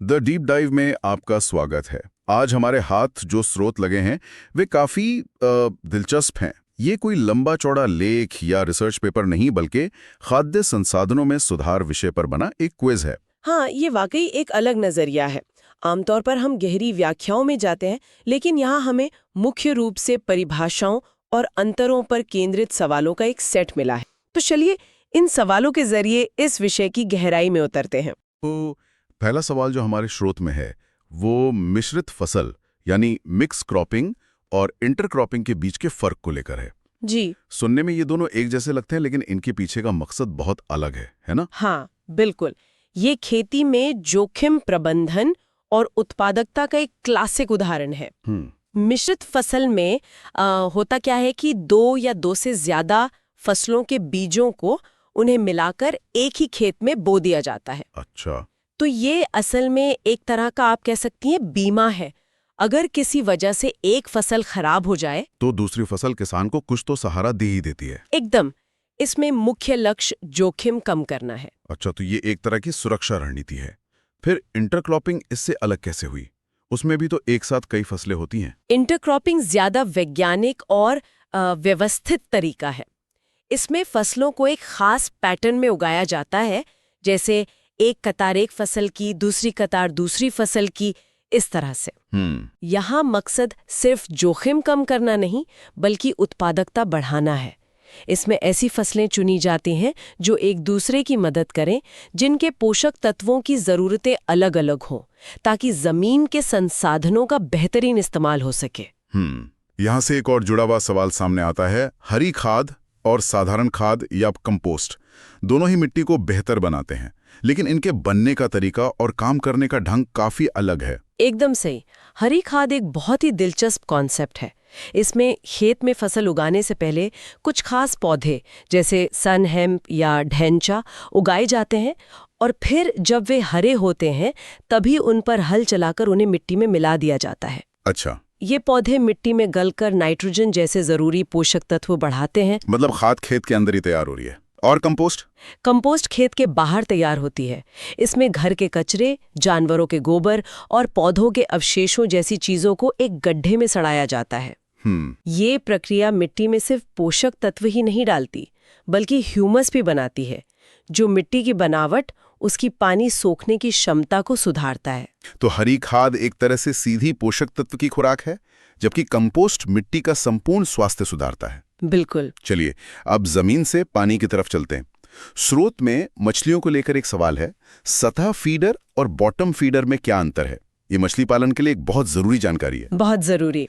The deep dive में आपका स्वागत है। आज हमारे हाथ जो स्रोत लगे हैं वे काफी दिलचस्प हैं। ये कोई लंबा चौड़ा लेख या रिसर्च पेपर नहीं बल्कि खाद्य संसाधनों में सुधार विषय पर बना एक क्विज है। हाँ, ये वाकई एक अलग नजरिया है। आमतौर पर हम गहरी व्याख्याओं में जाते हैं, लेकिन यहाँ हमें मुख्य रूप से परिभाषाओं और अंतरों पर केंद्रित सवालों का एक सेट मिला है। तो चलिए इन सवालों के जरिए इस विषय की गहराई में उतरते हैं। तो पहला सवाल जो हमारे स्रोत में है वो मिश्रित फसल यानी मिक्स क्रॉपिंग और इंटरक्रॉपिंग के बीच के फर्क को लेकर है। जी सुनने में ये दोनों एक जैसे लगते हैं लेकिन इनके पीछे का मकसद बहुत अलग है ना? हाँ, बिल्कुल। ये खेती में जोखिम प्रबंधन और उत्पादकता का एक क्लासिक उदाहरण है। मिश्रित फसल में होता क्या है कि दो या दो से ज्यादा फसलों के बीजों को उन्हें मिलाकर एक ही खेत में बो दिया जाता है। अच्छा। तो ये असल में एक तरह का आप कह सकती हैं बीमा है। अगर किसी वजह से एक फसल खराब हो जाए तो दूसरी फसल किसान को कुछ तो सहारा दे ही देती है। एकदम। इसमें मुख्य लक्ष्य जोखिम कम करना है। अच्छा, तो ये एक तरह की सुरक्षा रणनीति है। फिर इंटरक्रॉपिंग इससे अलग कैसे हुई? उसमें भी तो एक साथ कई फसलें होती हैं। इंटरक्रॉपिंग ज्यादा वैज्ञानिक और व्यवस्थित तरीका है। इसमें फसलों को एक खास पैटर्न में उगाया जाता है, जैसे एक कतार एक फसल की, दूसरी कतार दूसरी फसल की, इस तरह से। यहाँ मकसद सिर्फ जोखिम कम करना नहीं बल्कि उत्पादकता बढ़ाना है। इसमें ऐसी फसलें चुनी जाती हैं जो एक दूसरे की मदद करें, जिनके पोषक तत्वों की ज़रूरतें अलग अलग हों, ताकि ज़मीन के संसाधनों का बेहतरीन इस्तेमाल हो सके। यहाँ से एक और जुड़ा हुआ सवाल सामने आता है। हरी खाद और साधारण खाद या कंपोस्ट दोनों ही मिट्टी को बेहतर बनाते हैं, लेकिन इनके बनने का तरीका और काम करने का ढंग काफी अलग है। एकदम सही। हरी खाद एक बहुत ही दिलचस्प कॉन्सेप्ट है। इसमें खेत में फसल उगाने से पहले कुछ खास पौधे जैसे सन हेम्प या ढैंचा उगाए जाते हैं और फिर जब वे हरे होते हैं तभी उन पर हल चलाकर उन्हें मिट्टी में मिला दिया जाता है। अच्छा। ये पौधे मिट्टी में गलकर नाइट्रोजन जैसे जरूरी पोषक तत्व बढ़ाते हैं। मतलब खाद खेत के अंदर ही तैयार हो रही है। और कंपोस्ट? कंपोस्ट खेत के बाहर तैयार होती है। इसमें घर के कचरे, जानवरों के गोबर और पौधों के अवशेषों जैसी चीजों को एक गड्ढे में सड़ाया जाता है। ये प्रक्रिया मिट्टी में सिर्फ पोषक तत्व ही नहीं डालती बल्कि ह्यूमस भी बनाती है, जो मिट्टी की बनावट, उसकी पानी सोखने की क्षमता को सुधारता है। तो हरी खाद एक तरह से सीधी पोषक तत्व की खुराक है, जबकि कंपोस्ट मिट्टी का संपूर्ण स्वास्थ्य सुधारता है। बिल्कुल। चलिए अब जमीन से पानी की तरफ चलते हैं। स्रोत में मछलियों को लेकर एक सवाल है। सतह फीडर और बॉटम फीडर में क्या अंतर है? ये मछली पालन के लिए एक बहुत जरूरी जानकारी है। बहुत जरूरी।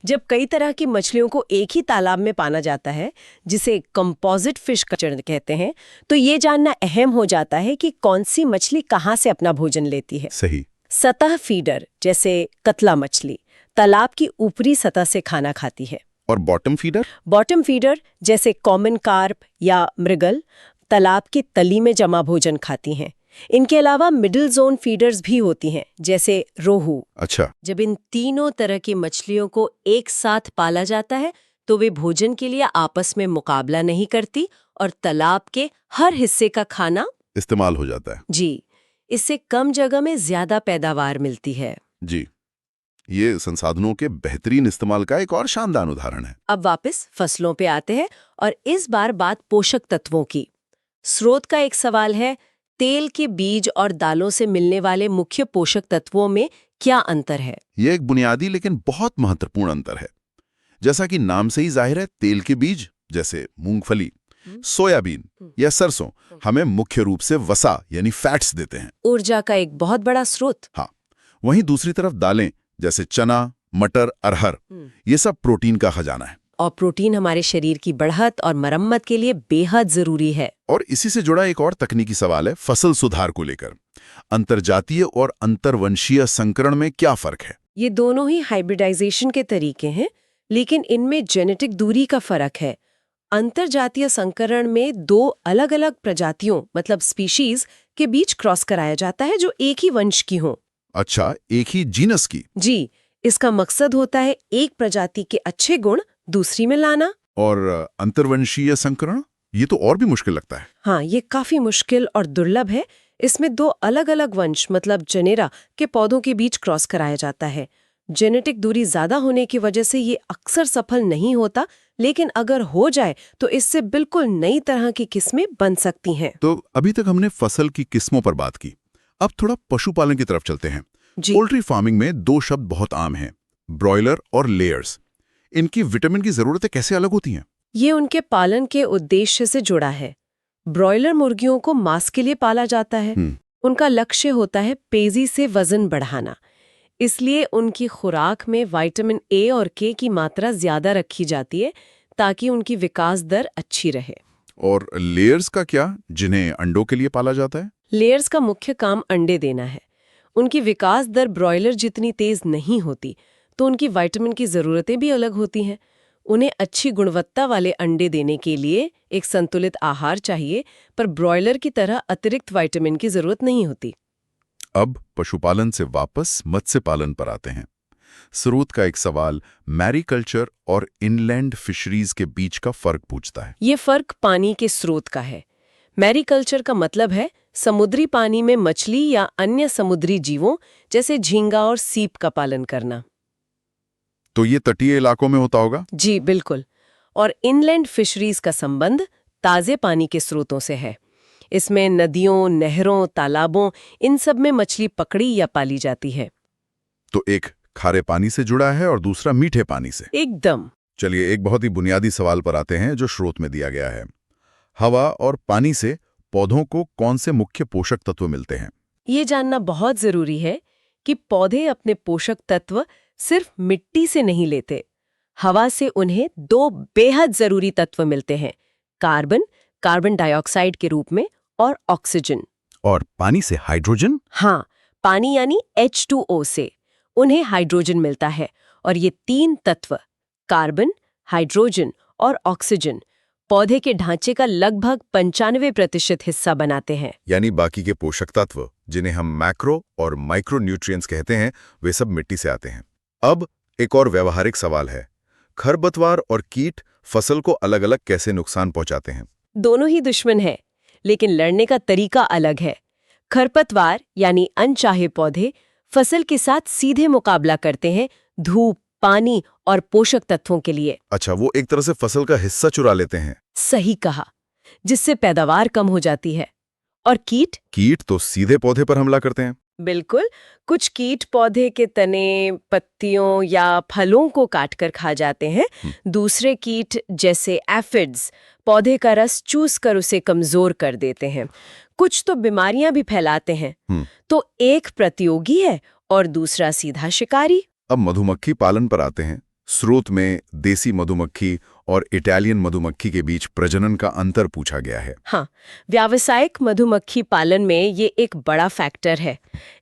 जब कई तरह की मछलियों को एक ही तालाब में पाना जाता है, जिसे कंपोजिट फिश कल्चर कहते हैं, तो ये जानना अहम हो जाता है कि कौन सी मछली कहाँ से अपना भोजन लेती है। सही। सतह फीडर जैसे कतला मछली तालाब की ऊपरी सतह से खाना खाती है। और बॉटम फीडर? बॉटम फीडर जैसे कॉमन कार्प या मृगल तालाब की तली में जमा भोजन खाती हैं। इनके अलावा मिडिल जोन फीडर्स भी होती हैं, जैसे रोहू। अच्छा। जब इन तीनों तरह की मछलियों को एक साथ पाला जाता है तो वे भोजन के लिए आपस में मुकाबला नहीं करती और तालाब के हर हिस्से का खाना इस्तेमाल हो जाता है। जी, इससे कम जगह में ज्यादा पैदावार मिलती है। जी, ये संसाधनों के बेहतरीन इस्तेमाल का एक और शानदार उदाहरण है। अब वापस फसलों पे आते हैं और इस बार बात पोषक तत्वों की। स्रोत का एक सवाल है, तेल के बीज और दालों से मिलने वाले मुख्य पोषक तत्वों में क्या अंतर है? ये एक बुनियादी लेकिन बहुत महत्वपूर्ण अंतर है। जैसा कि नाम से ही जाहिर है, तेल के बीज जैसे मूंगफली, सोयाबीन या सरसों हमें मुख्य रूप से वसा यानी फैट्स देते हैं, ऊर्जा का एक बहुत बड़ा स्रोत। हाँ, वहीं दूसरी तरफ दालें जैसे चना, मटर, अरहर, ये सब प्रोटीन का खजाना है। और प्रोटीन हमारे शरीर की बढ़त और मरम्मत के लिए बेहद जरूरी है। और इसी से जुड़ा एक और तकनीकी सवाल है फसल सुधार को लेकर। अंतरजातीय और अंतरवंशीय संकरण में क्या फर्क है? ये दोनों ही हाइब्रिडाइजेशन के तरीके हैं, लेकिन इनमें जेनेटिक दूरी का फर्क है। अंतरजातीय संकरण में दो अलग अलग प्रजातियों मतलब स्पीशीज के बीच क्रॉस कराया जाता है जो एक ही वंश की हों। अच्छा, एक ही जीनस की? जी, इसका मकसद होता है एक प्रजाति के अच्छे गुण दूसरी में लाना। और अंतर्वंशीय संकरण, ये तो और भी मुश्किल लगता है। हाँ, ये काफी मुश्किल और दुर्लभ है। इसमें 2 अलग-अलग वंश मतलब जनेरा के पौधों के बीच क्रॉस कराया जाता है। जेनेटिक दूरी ज्यादा होने की वजह से ये अक्सर सफल नहीं होता, लेकिन अगर हो जाए तो इससे बिल्कुल नई तरह की किस्में बन सकती हैं। तो अभी तक हमने फसल की किस्मों पर बात की। अब थोड़ा पशुपालन की तरफ चलते हैं। जी। पोल्ट्री फार्मिंग में 2 शब्द बहुत आम हैं, ब्रॉयलर और लेयर्स। इनकी विटामिन की जरूरतें कैसे अलग होती हैं? ये उनके पालन के उद्देश्य से जुड़ा है। ब्रॉयलर मुर्गियों को मांस के लिए पाला जाता है। उनका लक्ष्य होता है पेजी से वजन बढ़ाना। इसलिए उनकी खुराक में विटामिन ए और के की मात्रा ज्यादा रखी जाती है ताकि उनकी विकास दर अच्छी रहे। और लेयर्स का क्या, जिन्हें अंडों के लिए पाला जाता है? लेयर्स का मुख्य काम अंडे देना है। उनकी विकास दर ब्रॉयलर जितनी तेज नहीं होती, तो उनकी विटामिन की जरूरतें भी अलग होती हैं। उन्हें अच्छी गुणवत्ता वाले अंडे देने के लिए एक संतुलित आहार चाहिए, पर ब्रॉयलर की तरह अतिरिक्त विटामिन की जरूरत नहीं होती। अब पशुपालन से वापस मत्स्य पालन पर आते हैं। स्रोत का एक सवाल मैरीकल्चर और इनलैंड फिशरीज के बीच का फर्क पूछता है। ये फर्क पानी के स्रोत का है। मैरीकल्चर का मतलब है समुद्री पानी में मछली या अन्य समुद्री जीवों जैसे झींगा और सीप का पालन करना। तो ये तटीय इलाकों में होता होगा? जी बिल्कुल। और इनलैंड फिशरीज का संबंध ताजे पानी के स्रोतों से है। इसमें नदियों, नहरों, तालाबों, इन सब में मछली पकड़ी या पाली जाती है। तो एक खारे पानी से जुड़ा है और दूसरा मीठे पानी से। एकदम। चलिए एक बहुत ही बुनियादी सवाल पर आते हैं जो स्रोत में दिया गया है। हवा और पानी से पौधों को कौन से मुख्य पोषक तत्व मिलते हैं? ये जानना बहुत जरूरी है कि पौधे अपने पोषक तत्व सिर्फ मिट्टी से नहीं लेते। हवा से उन्हें 2 बेहद जरूरी तत्व मिलते हैं, कार्बन डाइऑक्साइड के रूप में, और ऑक्सीजन। और पानी से हाइड्रोजन? हाँ, पानी यानी H2O से उन्हें हाइड्रोजन मिलता है। और ये 3 तत्व, कार्बन, हाइड्रोजन और ऑक्सीजन, पौधे के ढांचे का लगभग 95% हिस्सा बनाते हैं। यानी बाकी के पोषक तत्व, जिन्हें हम मैक्रो और माइक्रो न्यूट्रिएंट्स कहते हैं, वे सब मिट्टी से आते हैं। अब एक और व्यवहारिक सवाल है, खरपतवार और कीट फसल को अलग-अलग कैसे नुकसान पहुंचाते हैं? दोनों ही दुश्मन है, लेकिन लड़ने का तरीका अलग है। खरपतवार यानी अनचाहे पौधे फसल के साथ सीधे मुकाबला करते हैं धूप, पानी और पोषक तत्वों के लिए। अच्छा, वो एक तरह से फसल का हिस्सा चुरा लेते हैं। सही कहा, जिससे पैदावार कम हो जाती है। और कीट तो सीधे पौधे पर हमला करते हैं। बिल्कुल, कुछ कीट पौधे के तने, पत्तियों या फलों को काटकर खा जाते हैं। दूसरे कीट जैसे एफिड्स पौधे का रस चूस कर उसे कमजोर कर देते हैं। कुछ तो बीमारियां भी फैलाते हैं। तो एक प्रतियोगी है और दूसरा सीधा शिकारी। अब मधुमक्खी पालन पर आते हैं। स्रोत में देसी मधुमक्खी और इटालियन मधुमक्खी के बीच प्रजनन का अंतर पूछा गया है। हाँ, व्यावसायिक मधुमक्खी पालन में ये एक बड़ा फैक्टर है।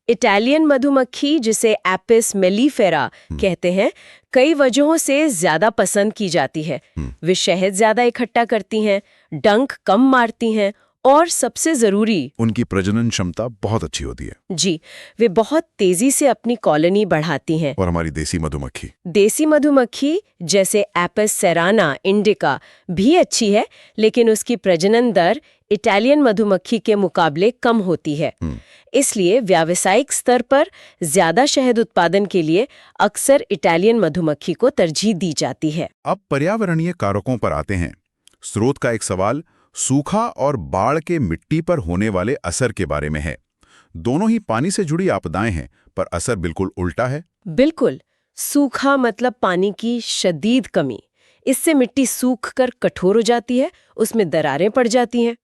इटालियन मधुमक्खी, जिसे एपिस मेलिफेरा कहते हैं, कई वजहों से ज्यादा पसंद की जाती है। वे शहद ज्यादा इकट्ठा करती हैं, डंक कम मारती हैं, और सबसे जरूरी, उनकी प्रजनन क्षमता बहुत अच्छी होती है। जी, वे बहुत तेजी से अपनी कॉलोनी बढ़ाती हैं। और हमारी देसी मधुमक्खी जैसे एपिस सेराना इंडिका भी अच्छी है, लेकिन उसकी प्रजनन दर इटालियन मधुमक्खी के मुकाबले कम होती है। इसलिए व्यावसायिक स्तर पर ज्यादा शहद उत्पादन के लिए अक्सर इटालियन मधुमक्खी को तरजीह दी जाती है। अब पर्यावरणीय कारकों पर आते हैं। स्रोत का एक सवाल सूखा और बाढ़ के मिट्टी पर होने वाले असर के बारे में है। दोनों ही पानी से जुड़ी आपदाएं हैं, पर असर बिल्कुल उल्टा है। बिल्कुल, सूखा मतलब पानी की शदीद कमी। इससे मिट्टी सूख कर कठोर हो जाती है, उसमें दरारें पड़ जाती हैं।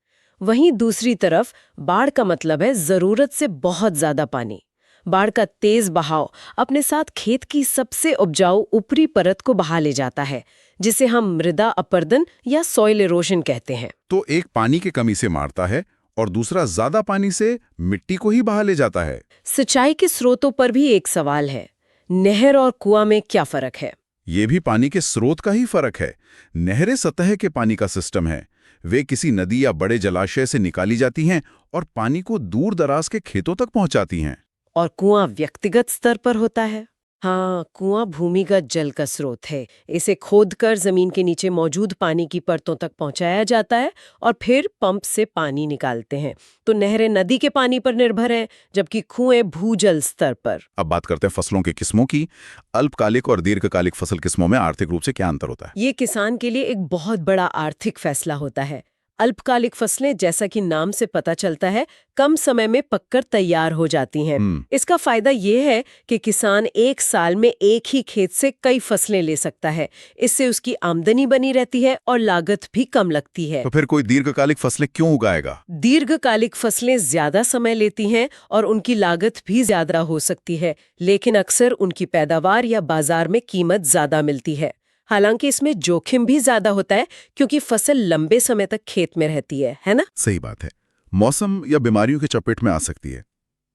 वहीं दूसरी तरफ बाढ़ का मतलब है जरूरत से बहुत ज्यादा पानी। बाढ़ का तेज बहाव अपने साथ खेत की सबसे उपजाऊ ऊपरी परत को बहा ले जाता है, जिसे हम मृदा अपरदन या सॉइल इरोजन कहते हैं। तो एक पानी की कमी से मारता है और दूसरा ज्यादा पानी से मिट्टी को ही बहा ले जाता है। सिंचाई के स्रोतों पर भी एक सवाल है, नहर और कुआं में क्या फर्क है? ये भी पानी के स्रोत का ही फर्क है। नहरें सतह के पानी का सिस्टम है। वे किसी नदी या बड़े जलाशय से निकाली जाती हैं और पानी को दूर दराज के खेतों तक पहुंचाती हैं। और कुआं व्यक्तिगत स्तर पर होता है। हाँ, कुआं भूमिगत जल का स्रोत है। इसे खोदकर जमीन के नीचे मौजूद पानी की परतों तक पहुंचाया जाता है और फिर पंप से पानी निकालते हैं। तो नहरें नदी के पानी पर निर्भर हैं, जबकि कुएं भूजल स्तर पर। अब बात करते हैं फसलों की किस्मों की। अल्पकालिक और दीर्घकालिक फसल किस्मों में आर्थिक रूप से क्या अंतर होता है? ये किसान के लिए एक बहुत बड़ा आर्थिक फैसला होता है। अल्पकालिक फसलें, जैसा कि नाम से पता चलता है, कम समय में पककर तैयार हो जाती हैं। इसका फायदा ये है कि किसान एक साल में एक ही खेत से कई फसलें ले सकता है। इससे उसकी आमदनी बनी रहती है और लागत भी कम लगती है। तो फिर कोई दीर्घकालिक फसलें क्यों उगाएगा? दीर्घकालिक फसलें ज्यादा समय लेती हैं और उनकी लागत भी ज्यादा हो सकती है, लेकिन अक्सर उनकी पैदावार या बाजार में कीमत ज्यादा मिलती है। हालांकि इसमें जोखिम भी ज्यादा होता है, क्योंकि फसल लंबे समय तक खेत में रहती है ना? सही बात है। मौसम या बीमारियों की चपेट में आ सकती है।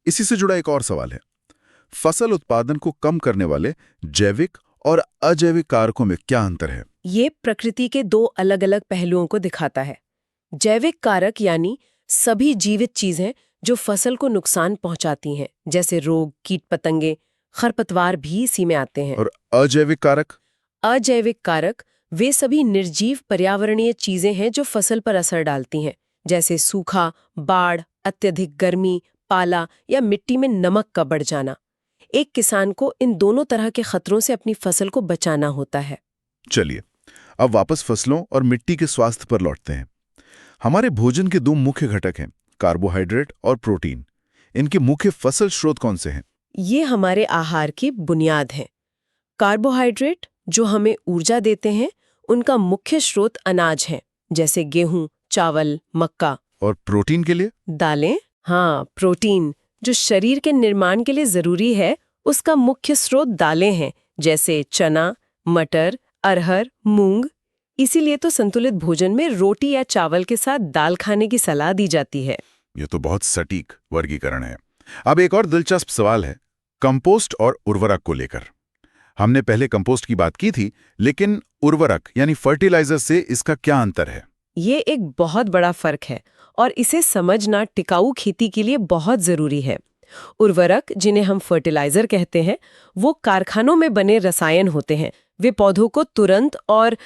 इसी से जुड़ा एक और सवाल है, फसल उत्पादन को कम करने वाले जैविक और अजैविक कारकों में क्या अंतर है? ये प्रकृति के दो अलग-अलग पहलुओं को दिखाता है। जैविक कारक यानी सभी जीवित चीजें जो फसल को नुकसान पहुंचाती हैं, जैसे रोग, कीट पतंगे, खरपतवार भी इसी में आते हैं। और अजैविक कारक? अजैविक कारक वे सभी निर्जीव पर्यावरणीय चीजें हैं जो फसल पर असर डालती हैं, जैसे सूखा, बाढ़, अत्यधिक गर्मी, पाला या मिट्टी में नमक का बढ़ जाना। एक किसान को इन दोनों तरह के खतरों से अपनी फसल को बचाना होता है। चलिए, अब वापस फसलों और मिट्टी के स्वास्थ्य पर लौटते हैं। हमारे भोजन के दो मुख्य घटक हैं, कार्बोहाइड्रेट और प्रोटीन। इनके मुख्य फसल स्रोत कौन से हैं? ये हमारे आहार की बुनियाद हैं। कार्बोहाइड्रेट जो हमें ऊर्जा देते हैं, उनका मुख्य स्रोत अनाज हैं, जैसे गेहूं, चावल, मक्का। और प्रोटीन के लिए? दालें। हाँ, प्रोटीन जो शरीर के निर्माण के लिए जरूरी है, उसका मुख्य स्रोत दालें हैं, जैसे चना, मटर, अरहर, मूंग। इसीलिए तो संतुलित भोजन में रोटी या चावल के साथ दाल खाने की सलाह दी जाती है। ये तो बहुत सटीक वर्गीकरण है। अब एक और दिलचस्प सवाल है, कंपोस्ट और उर्वरक को लेकर। हमने पहले कंपोस्ट की बात की थी, लेकिन उर्वरक यानी फर्टिलाइजर से इसका क्या अंतर है? ये एक बहुत बड़ा फर्क है और इसे समझना टिकाऊ खेती के लिए बहुत जरूरी है। उर्वरक, जिन्हें हम फर्टिलाइजर कहते हैं, वो कारखानों में बने रसायन होते हैं। वे पौधों को तुरंत और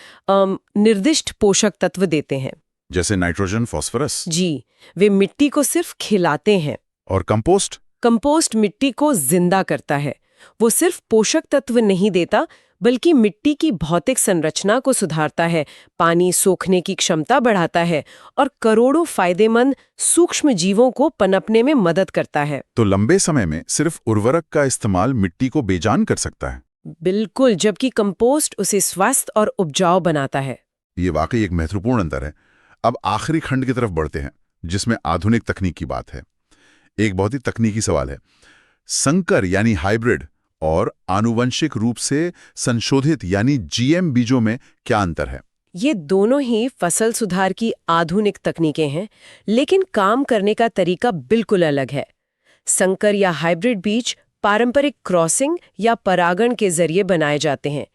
निर्दिष्ट पोषक तत्व देते हैं, जैसे नाइट्रोजन, फास्फोरस। जी, वे मिट्टी को सिर्फ खिलाते हैं। और कंपोस्ट? कंपोस्ट मिट्टी को जिंदा करता है। वो सिर्फ पोषक तत्व नहीं देता, बल्कि मिट्टी की भौतिक संरचना को सुधारता है, पानी सोखने की क्षमता बढ़ाता है और करोड़ों फायदेमंद सूक्ष्म जीवों को पनपने में मदद करता है। तो लंबे समय में सिर्फ उर्वरक का इस्तेमाल मिट्टी को बेजान कर सकता है? बिल्कुल, जबकि कंपोस्ट उसे स्वस्थ और उपजाऊ बनाता है। ये वाकई एक महत्वपूर्ण अंतर है। अब आखिरी खंड की तरफ बढ़ते हैं, जिसमें आधुनिक तकनीक की बात है। एक बहुत ही तकनीकी सवाल है, संकर यानी हाइब्रिड और आनुवंशिक रूप से संशोधित यानी जीएम बीजों में क्या अंतर है? ये दोनों ही फसल सुधार की आधुनिक तकनीकें हैं, लेकिन काम करने का तरीका बिल्कुल अलग है। संकर या हाइब्रिड बीज पारंपरिक क्रॉसिंग या परागण के जरिए बनाए जाते हैं।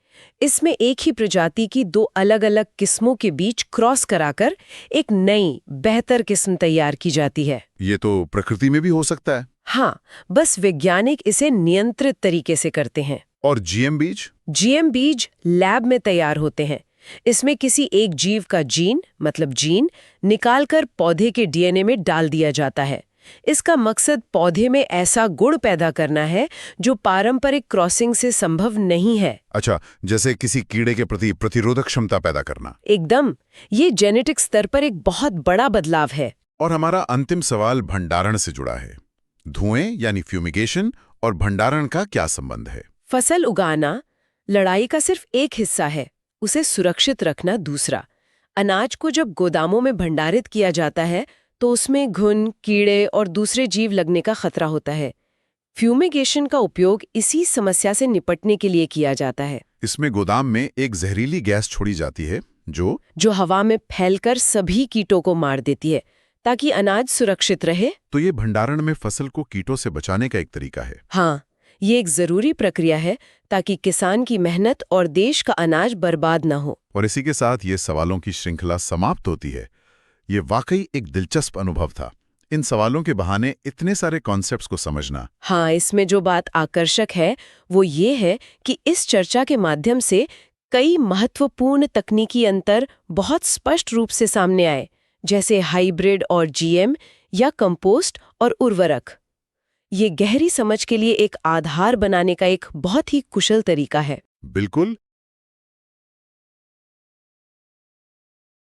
इसमें एक ही प्रजाति की दो अलग-अलग किस्मों के बीच क्रॉस कराकर एक नई, बेहतर किस्म तैयार की जाती है। ये तो प्रकृति में भी हो सकता है। हाँ, बस वैज्ञानिक इसे नियंत्रित तरीके से करते हैं। और जीएम बीज? जीएम बीज लैब में तैयार होते हैं। इसमें किसी एक जीव का जीन, मतलब जीन, निकालकर पौधे के डीएनए में डाल दिया जाता है। इसका मकसद पौधे में ऐसा गुण पैदा करना है जो पारंपरिक क्रॉसिंग से संभव नहीं है। अच्छा, जैसे किसी कीड़े के प्रति प्रतिरोधक क्षमता पैदा करना। एकदम, ये जेनेटिक स्तर पर एक बहुत बड़ा बदलाव है। और हमारा अंतिम सवाल भंडारण से जुड़ा है। धुएं यानी फ्यूमिगेशन और भंडारण का क्या संबंध है? फसल उगाना लड़ाई का सिर्फ एक हिस्सा है, उसे सुरक्षित रखना दूसरा। अनाज को जब गोदामों में भंडारित किया जाता है तो उसमें घुन, कीड़े और दूसरे जीव लगने का खतरा होता है। फ्यूमिगेशन का उपयोग इसी समस्या से निपटने के लिए किया जाता है। इसमें गोदाम में एक जहरीली गैस छोड़ी जाती है जो हवा में फैलकर सभी कीटों को मार देती है, ताकि अनाज सुरक्षित रहे। तो ये भंडारण में फसल को कीटों से बचाने का एक तरीका है। हाँ, ये एक जरूरी प्रक्रिया है ताकि किसान की मेहनत और देश का अनाज बर्बाद न हो। और इसी के साथ ये सवालों की श्रृंखला समाप्त होती है। ये वाकई एक दिलचस्प अनुभव था। इन सवालों के बहाने इतने सारे कॉन्सेप्ट्स को समझना। हाँ, इसमें जो बात आकर्षक है वो ये है कि इस चर्चा के माध्यम से कई महत्वपूर्ण तकनीकी अंतर बहुत स्पष्ट रूप से सामने आए, जैसे हाइब्रिड और जीएम या कंपोस्ट और उर्वरक। ये गहरी समझ के लिए एक आधार बनाने का एक बहुत ही कुशल तरीका है। बिल्कुल,